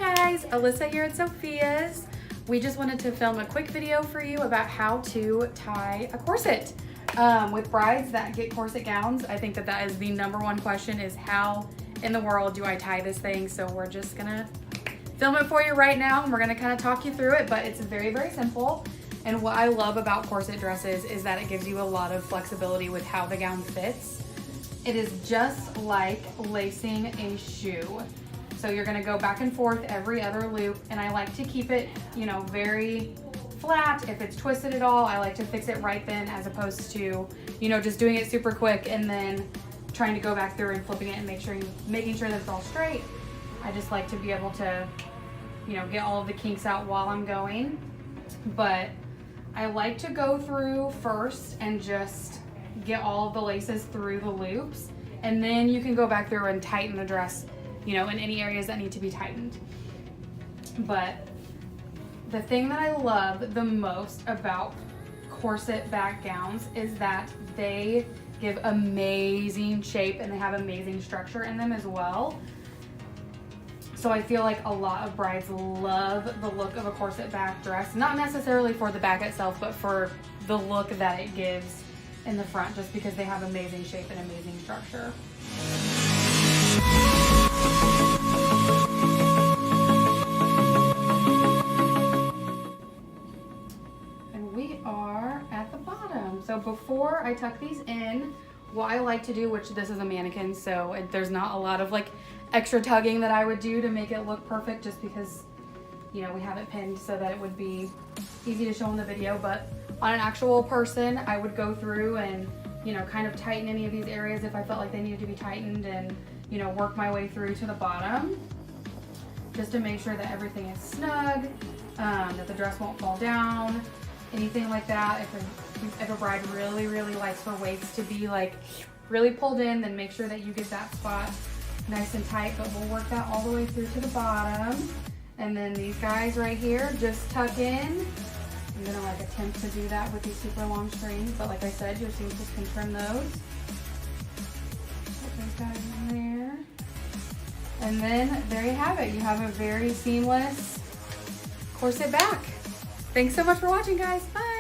guys, Alyssa here at Sophia's. We just wanted to film a quick video for you about how to tie a corset. With brides that get corset gowns, I think that is the #1 question, is how in the world do I tie this thing? So we're just gonna film it for you right now and we're gonna kind of talk you through it, but it's very, very simple. And what I love about corset dresses is that it gives you a lot of flexibility with how the gown fits. It is just like lacing a shoe. So you're gonna go back and forth every other loop, and I like to keep it, you know, very flat. If it's twisted at all, I like to fix it right then, as opposed to, you know, just doing it super quick and then trying to go back through and flipping it and making sure that it's all straight. I just like to be able to, you know, get all of the kinks out while I'm going. But I like to go through first and just get all of the laces through the loops, and then you can go back through and tighten the dress, you know, in any areas that need to be tightened. But the thing that I love the most about corset back gowns is that they give amazing shape and they have amazing structure in them as well. So I feel like a lot of brides love the look of a corset back dress, not necessarily for the back itself, but for the look that it gives in the front, just because they have amazing shape and amazing structure. And we are at the bottom. So before I tuck these in, what I like to do, which this is a mannequin, so there's not a lot of like extra tugging that I would do to make it look perfect, just because, you know, we have it pinned so that it would be easy to show in the video. But on an actual person, I would go through and, you know, kind of tighten any of these areas if I felt like they needed to be tightened, and, you know, work my way through to the bottom just to make sure that everything is snug, that the dress won't fall down, anything like that. If a bride really, really likes her waist to be like really pulled in, then make sure that you get that spot nice and tight. But we'll work that all the way through to the bottom. And then these guys right here, just tuck in. I'm gonna like attempt to do that with these super long strings, but like I said, your seamstress can trim those. Put those guys in there. And then there you have it. You have a very seamless corset back. Thanks so much for watching, guys. Bye.